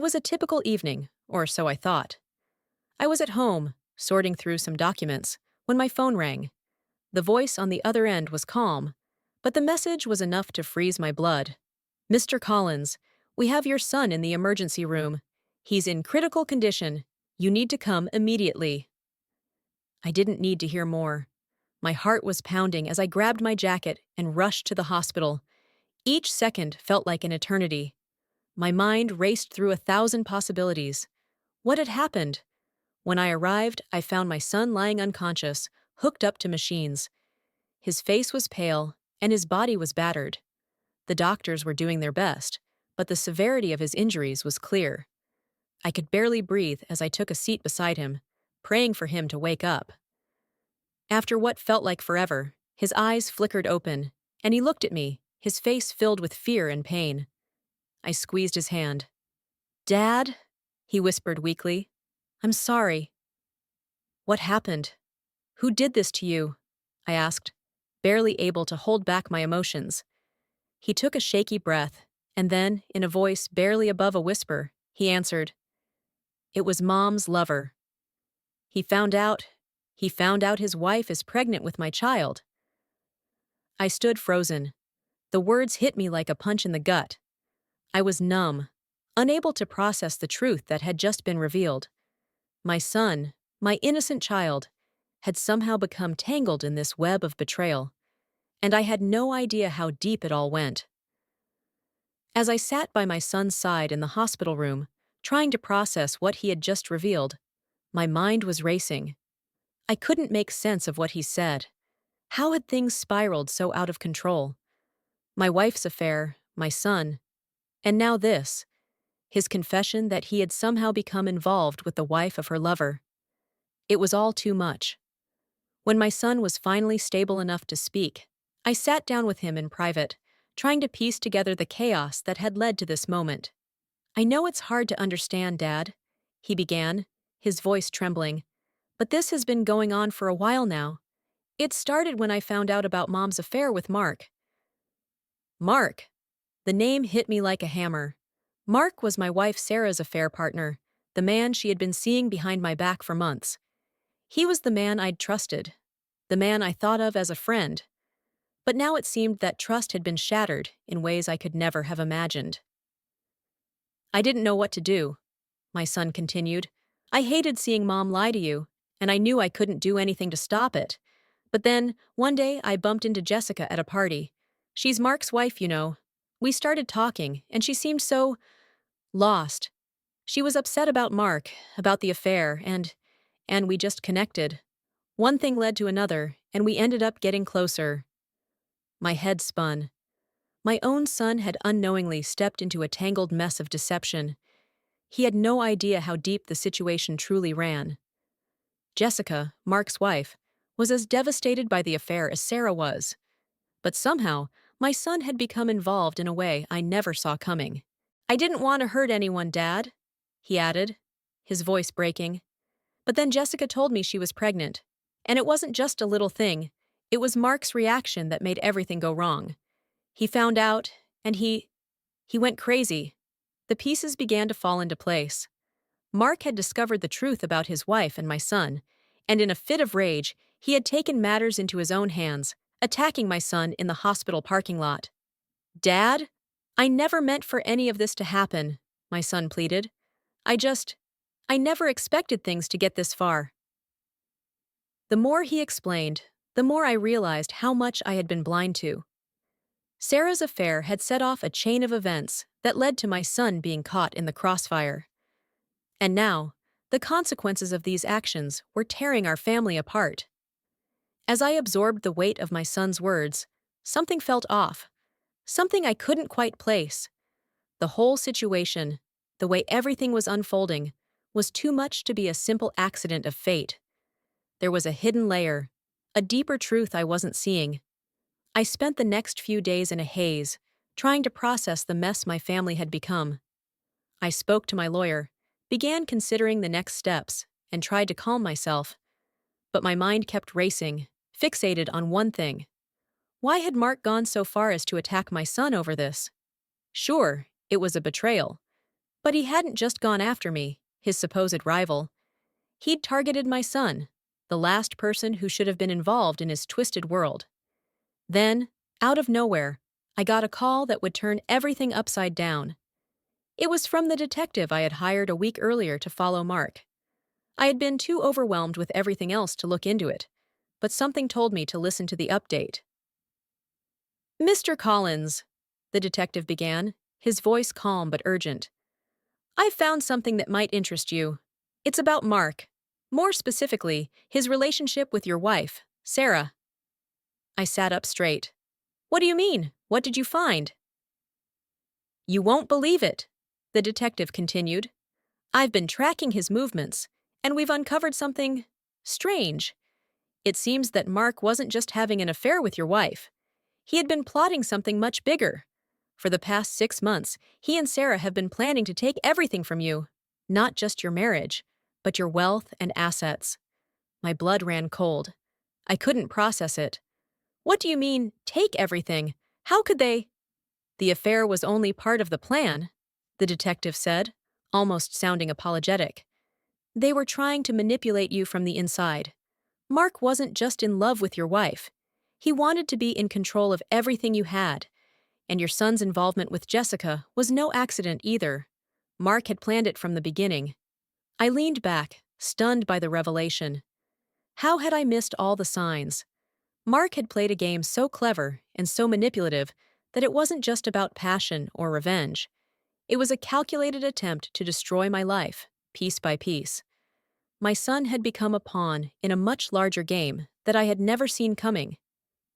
It was a typical evening, or so I thought. I was at home, sorting through some documents, when my phone rang. The voice on the other end was calm, but the message was enough to freeze my blood. "Mr. Collins, we have your son in the emergency room. He's in critical condition. You need to come immediately." I didn't need to hear more. My heart was pounding as I grabbed my jacket and rushed to the hospital. Each second felt like an eternity. My mind raced through 1,000 possibilities. What had happened? When I arrived, I found my son lying unconscious, hooked up to machines. His face was pale, and his body was battered. The doctors were doing their best, but the severity of his injuries was clear. I could barely breathe as I took a seat beside him, praying for him to wake up. After what felt like forever, his eyes flickered open, and he looked at me, his face filled with fear and pain. I squeezed his hand. "Dad?" he whispered weakly. "I'm sorry." "What happened? Who did this to you?" I asked, barely able to hold back my emotions. He took a shaky breath, and then, in a voice barely above a whisper, he answered, "It was Mom's lover. He found out his wife is pregnant with my child." I stood frozen. The words hit me like a punch in the gut. I was numb, unable to process the truth that had just been revealed. My son, my innocent child, had somehow become tangled in this web of betrayal, and I had no idea how deep it all went. As I sat by my son's side in the hospital room, trying to process what he had just revealed, my mind was racing. I couldn't make sense of what he said. How had things spiraled so out of control? My wife's affair, my son, and now this, his confession that he had somehow become involved with the wife of her lover. It was all too much. When my son was finally stable enough to speak, I sat down with him in private, trying to piece together the chaos that had led to this moment. "I know it's hard to understand, Dad," he began, his voice trembling, "but this has been going on for a while now. It started when I found out about Mom's affair with Mark." Mark! The name hit me like a hammer. Mark was my wife Sarah's affair partner, the man she had been seeing behind my back for months. He was the man I'd trusted, the man I thought of as a friend. But now it seemed that trust had been shattered in ways I could never have imagined. "I didn't know what to do," my son continued. "I hated seeing Mom lie to you, and I knew I couldn't do anything to stop it. But then, one day, I bumped into Jessica at a party. She's Mark's wife, you know. We started talking, and she seemed so lost. She was upset about Mark, about the affair, and we just connected. One thing led to another, and we ended up getting closer." My head spun. My own son had unknowingly stepped into a tangled mess of deception. He had no idea how deep the situation truly ran. Jessica, Mark's wife, was as devastated by the affair as Sarah was. But somehow, my son had become involved in a way I never saw coming. "I didn't want to hurt anyone, Dad," he added, his voice breaking. "But then Jessica told me she was pregnant. And it wasn't just a little thing. It was Mark's reaction that made everything go wrong. He found out, and he went crazy." The pieces began to fall into place. Mark had discovered the truth about his wife and my son, and in a fit of rage, he had taken matters into his own hands, attacking my son in the hospital parking lot. "Dad, I never meant for any of this to happen," my son pleaded. I never expected things to get this far." The more he explained, the more I realized how much I had been blind to. Sarah's affair had set off a chain of events that led to my son being caught in the crossfire. And now, the consequences of these actions were tearing our family apart. As I absorbed the weight of my son's words, something felt off, something I couldn't quite place. The whole situation, the way everything was unfolding, was too much to be a simple accident of fate. There was a hidden layer, a deeper truth I wasn't seeing. I spent the next few days in a haze, trying to process the mess my family had become. I spoke to my lawyer, began considering the next steps, and tried to calm myself. But my mind kept racing, fixated on one thing. Why had Mark gone so far as to attack my son over this? Sure, it was a betrayal. But he hadn't just gone after me, his supposed rival. He'd targeted my son, the last person who should have been involved in his twisted world. Then, out of nowhere, I got a call that would turn everything upside down. It was from the detective I had hired a week earlier to follow Mark. I had been too overwhelmed with everything else to look into it, but something told me to listen to the update. "Mr. Collins," the detective began, his voice calm but urgent. "I've found something that might interest you. It's about Mark. More specifically, his relationship with your wife, Sarah." I sat up straight. "What do you mean? What did you find?" "You won't believe it," the detective continued. "I've been tracking his movements, and we've uncovered something strange. It seems that Mark wasn't just having an affair with your wife. He had been plotting something much bigger. For the past 6 months, he and Sarah have been planning to take everything from you. Not just your marriage, but your wealth and assets." My blood ran cold. I couldn't process it. "What do you mean, take everything? How could they—" "The affair was only part of the plan," the detective said, almost sounding apologetic. "They were trying to manipulate you from the inside. Mark wasn't just in love with your wife. He wanted to be in control of everything you had. And your son's involvement with Jessica was no accident either. Mark had planned it from the beginning." I leaned back, stunned by the revelation. How had I missed all the signs? Mark had played a game so clever and so manipulative that it wasn't just about passion or revenge. It was a calculated attempt to destroy my life, piece by piece. My son had become a pawn in a much larger game that I had never seen coming.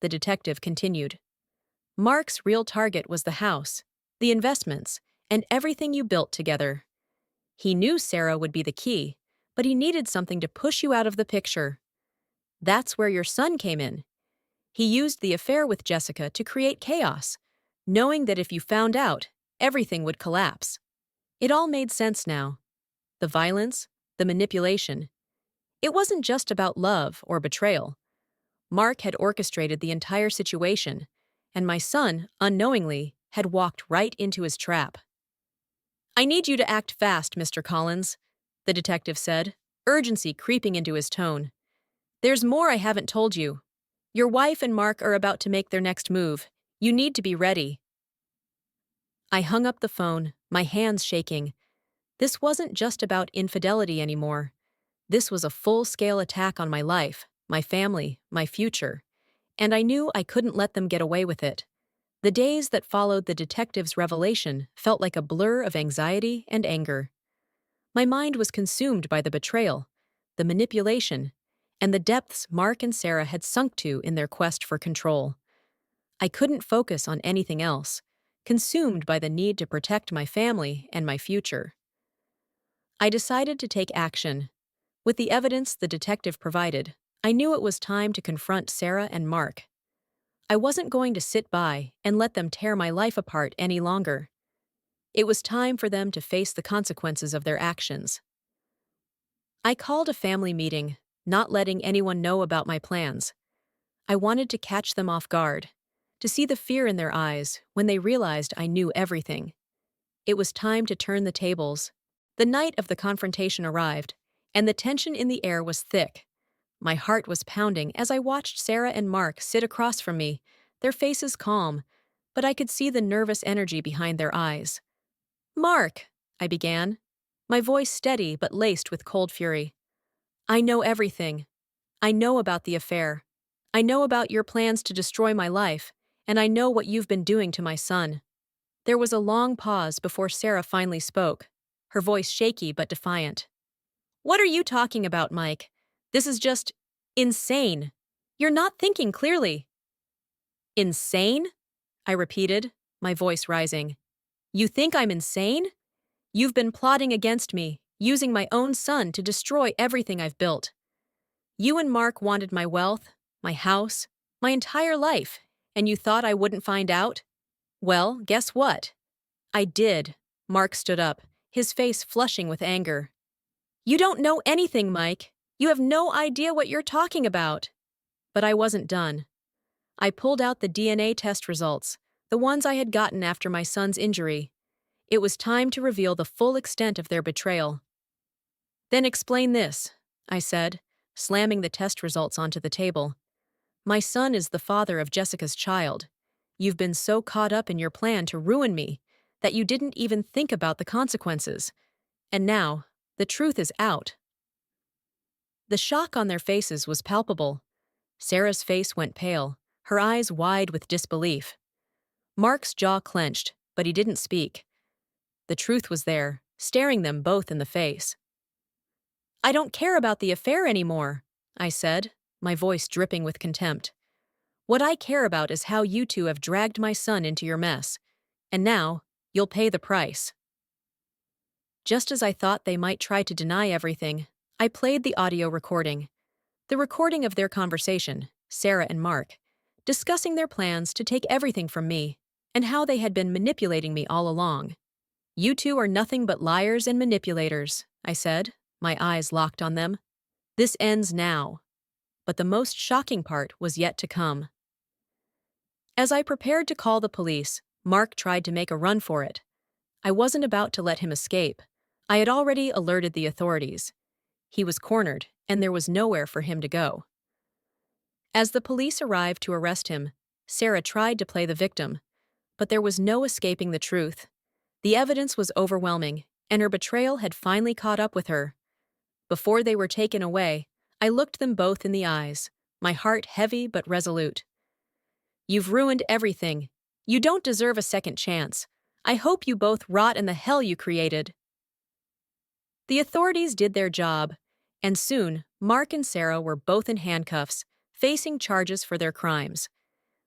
The detective continued. "Mark's real target was the house, the investments, and everything you built together. He knew Sarah would be the key, but he needed something to push you out of the picture. That's where your son came in. He used the affair with Jessica to create chaos, knowing that if you found out, everything would collapse." It all made sense now. The violence, the manipulation. It wasn't just about love or betrayal. Mark had orchestrated the entire situation, and my son, unknowingly, had walked right into his trap. "I need you to act fast, Mr. Collins," the detective said, urgency creeping into his tone. "There's more I haven't told you. Your wife and Mark are about to make their next move. You need to be ready." I hung up the phone, my hands shaking. This wasn't just about infidelity anymore. This was a full-scale attack on my life, my family, my future. And I knew I couldn't let them get away with it. The days that followed the detective's revelation felt like a blur of anxiety and anger. My mind was consumed by the betrayal, the manipulation, and the depths Mark and Sarah had sunk to in their quest for control. I couldn't focus on anything else, consumed by the need to protect my family and my future. I decided to take action. With the evidence the detective provided, I knew it was time to confront Sarah and Mark. I wasn't going to sit by and let them tear my life apart any longer. It was time for them to face the consequences of their actions. I called a family meeting, not letting anyone know about my plans. I wanted to catch them off guard, to see the fear in their eyes when they realized I knew everything. It was time to turn the tables. The night of the confrontation arrived, and the tension in the air was thick. My heart was pounding as I watched Sarah and Mark sit across from me, their faces calm, but I could see the nervous energy behind their eyes. "Mark," I began, my voice steady but laced with cold fury. "I know everything. I know about the affair. I know about your plans to destroy my life, and I know what you've been doing to my son." There was a long pause before Sarah finally spoke, her voice shaky but defiant. "What are you talking about, Mike? This is just insane. You're not thinking clearly." "Insane?" I repeated, my voice rising. "You think I'm insane? You've been plotting against me, using my own son to destroy everything I've built. You and Mark wanted my wealth, my house, my entire life, and you thought I wouldn't find out? Well, guess what? I did." Mark stood up, his face flushing with anger. "You don't know anything, Mike. You have no idea what you're talking about." But I wasn't done. I pulled out the DNA test results, the ones I had gotten after my son's injury. It was time to reveal the full extent of their betrayal. Then explain this, I said, slamming the test results onto the table. My son is the father of Jessica's child. You've been so caught up in your plan to ruin me that you didn't even think about the consequences. And now, the truth is out. The shock on their faces was palpable. Sarah's face went pale, her eyes wide with disbelief. Mark's jaw clenched, but he didn't speak. The truth was there, staring them both in the face. I don't care about the affair anymore, I said, my voice dripping with contempt. What I care about is how you two have dragged my son into your mess. And now, you'll pay the price. Just as I thought they might try to deny everything, I played the audio recording. The recording of their conversation, Sarah and Mark, discussing their plans to take everything from me, and how they had been manipulating me all along. You two are nothing but liars and manipulators, I said, my eyes locked on them. This ends now. But the most shocking part was yet to come. As I prepared to call the police, Mark tried to make a run for it. I wasn't about to let him escape. I had already alerted the authorities. He was cornered, and there was nowhere for him to go. As the police arrived to arrest him, Sarah tried to play the victim, but there was no escaping the truth. The evidence was overwhelming, and her betrayal had finally caught up with her. Before they were taken away, I looked them both in the eyes, my heart heavy but resolute. You've ruined everything. You don't deserve a second chance. I hope you both rot in the hell you created. The authorities did their job, and soon Mark and Sarah were both in handcuffs, facing charges for their crimes.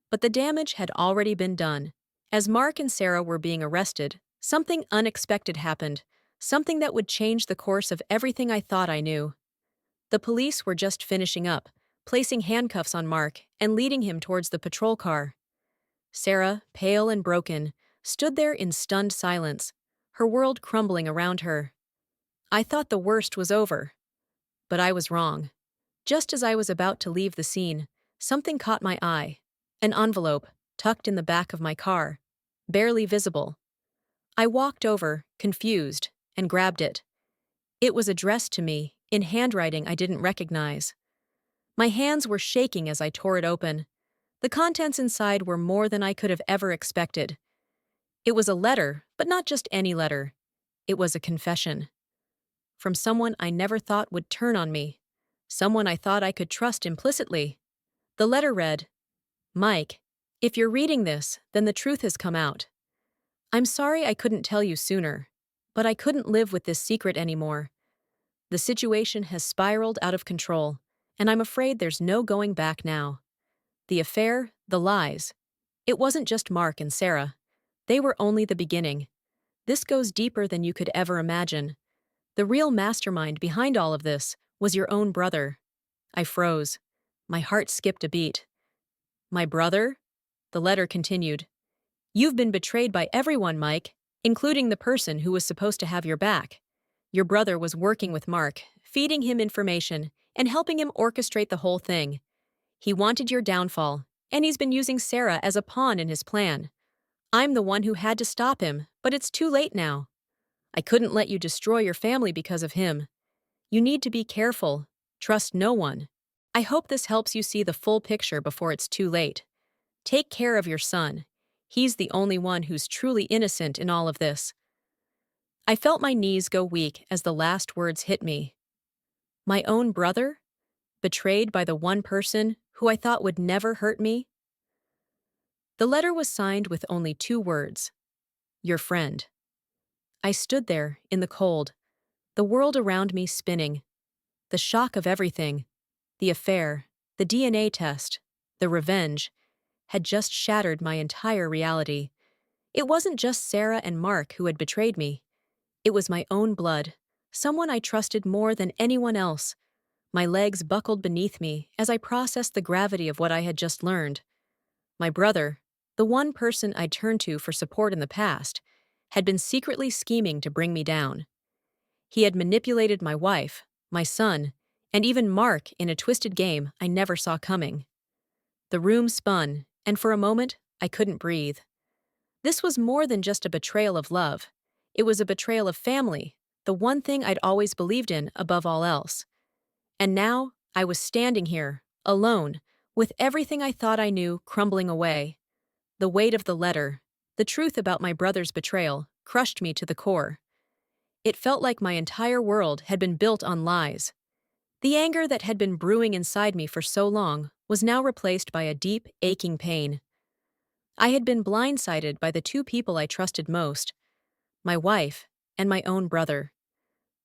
But the damage had already been done. As Mark and Sarah were being arrested, something unexpected happened, something that would change the course of everything I thought I knew. The police were just finishing up, placing handcuffs on Mark and leading him towards the patrol car. Sarah, pale and broken, stood there in stunned silence, her world crumbling around her. I thought the worst was over. But I was wrong. Just as I was about to leave the scene, something caught my eye. An envelope, tucked in the back of my car, barely visible. I walked over, confused, and grabbed it. It was addressed to me, in handwriting I didn't recognize. My hands were shaking as I tore it open. The contents inside were more than I could have ever expected. It was a letter, but not just any letter. It was a confession. From someone I never thought would turn on me. Someone I thought I could trust implicitly. The letter read, Mike, if you're reading this, then the truth has come out. I'm sorry I couldn't tell you sooner, but I couldn't live with this secret anymore. The situation has spiraled out of control, and I'm afraid there's no going back now. The affair, the lies. It wasn't just Mark and Sarah. They were only the beginning. This goes deeper than you could ever imagine. The real mastermind behind all of this was your own brother. I froze. My heart skipped a beat. My brother? The letter continued. You've been betrayed by everyone, Mike, including the person who was supposed to have your back. Your brother was working with Mark, feeding him information, and helping him orchestrate the whole thing. He wanted your downfall, and he's been using Sarah as a pawn in his plan. I'm the one who had to stop him, but it's too late now. I couldn't let you destroy your family because of him. You need to be careful. Trust no one. I hope this helps you see the full picture before it's too late. Take care of your son. He's the only one who's truly innocent in all of this. I felt my knees go weak as the last words hit me. My own brother? Betrayed by the one person who I thought would never hurt me? The letter was signed with only 2 words. Your friend. I stood there, in the cold, the world around me spinning. The shock of everything, the affair, the DNA test, the revenge, had just shattered my entire reality. It wasn't just Sarah and Mark who had betrayed me. It was my own blood, someone I trusted more than anyone else. My legs buckled beneath me as I processed the gravity of what I had just learned. My brother, the one person I'd turned to for support in the past, had been secretly scheming to bring me down. He had manipulated my wife, my son, and even Mark in a twisted game I never saw coming. The room spun, and for a moment, I couldn't breathe. This was more than just a betrayal of love. It was a betrayal of family, the one thing I'd always believed in above all else. And now, I was standing here, alone, with everything I thought I knew crumbling away. The weight of the letter, the truth about my brother's betrayal, crushed me to the core. It felt like my entire world had been built on lies. The anger that had been brewing inside me for so long was now replaced by a deep, aching pain. I had been blindsided by the two people I trusted most, my wife and my own brother.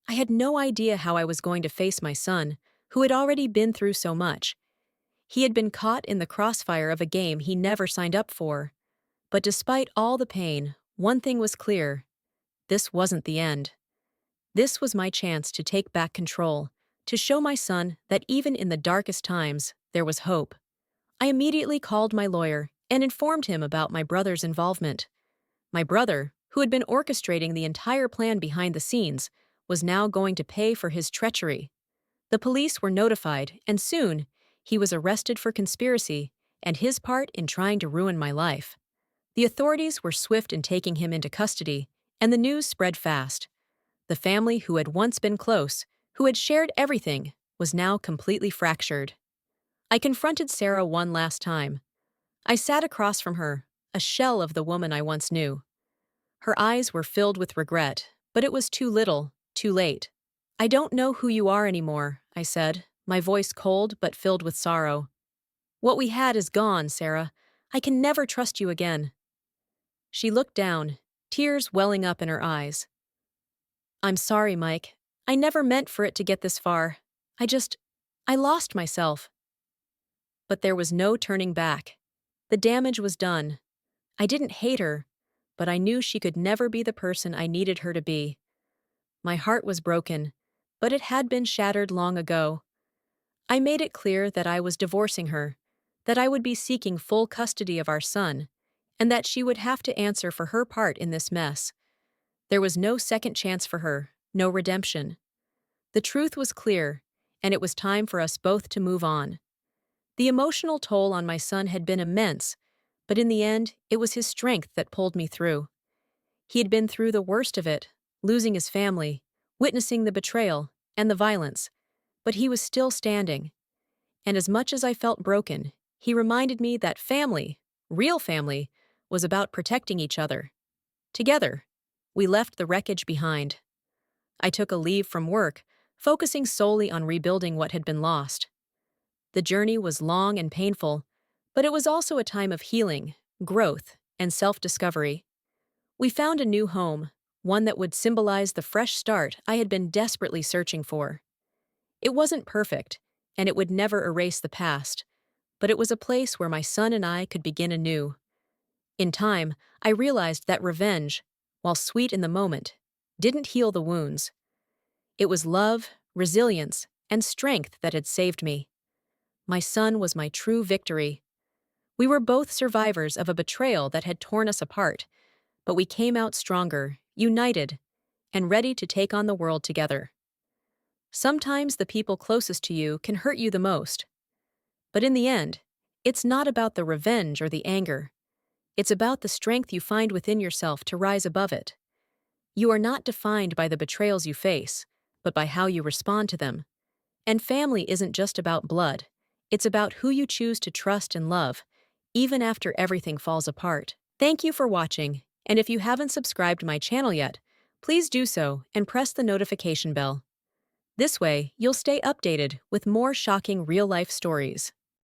I had no idea how I was going to face my son, who had already been through so much. He had been caught in the crossfire of a game he never signed up for. But despite all the pain, one thing was clear. This wasn't the end. This was my chance to take back control, to show my son that even in the darkest times, there was hope. I immediately called my lawyer and informed him about my brother's involvement. My brother, who had been orchestrating the entire plan behind the scenes, was now going to pay for his treachery. The police were notified, and soon, he was arrested for conspiracy and his part in trying to ruin my life. The authorities were swift in taking him into custody, and the news spread fast. The family who had once been close, who had shared everything, was now completely fractured. I confronted Sarah one last time. I sat across from her, a shell of the woman I once knew. Her eyes were filled with regret, but it was too little, too late. "I don't know who you are anymore," I said, my voice cold but filled with sorrow. "What we had is gone, Sarah. I can never trust you again." She looked down, tears welling up in her eyes. "I'm sorry, Mike. I never meant for it to get this far. I lost myself." But there was no turning back. The damage was done. I didn't hate her, but I knew she could never be the person I needed her to be. My heart was broken, but it had been shattered long ago. I made it clear that I was divorcing her, that I would be seeking full custody of our son, and that she would have to answer for her part in this mess. There was no second chance for her, no redemption. The truth was clear, and it was time for us both to move on. The emotional toll on my son had been immense, but in the end, it was his strength that pulled me through. He had been through the worst of it, losing his family, witnessing the betrayal, and the violence, but he was still standing. And as much as I felt broken, he reminded me that family, real family, was about protecting each other. Together, we left the wreckage behind. I took a leave from work, focusing solely on rebuilding what had been lost. The journey was long and painful, but it was also a time of healing, growth, and self-discovery. We found a new home, one that would symbolize the fresh start I had been desperately searching for. It wasn't perfect, and it would never erase the past, but it was a place where my son and I could begin anew. In time, I realized that revenge, while sweet in the moment, didn't heal the wounds. It was love, resilience, and strength that had saved me. My son was my true victory. We were both survivors of a betrayal that had torn us apart, but we came out stronger, united, and ready to take on the world together. Sometimes the people closest to you can hurt you the most. But in the end, it's not about the revenge or the anger. It's about the strength you find within yourself to rise above it. You are not defined by the betrayals you face, but by how you respond to them. And family isn't just about blood. It's about who you choose to trust and love, even after everything falls apart. Thank you for watching, and if you haven't subscribed to my channel yet, please do so and press the notification bell. This way, you'll stay updated with more shocking real-life stories.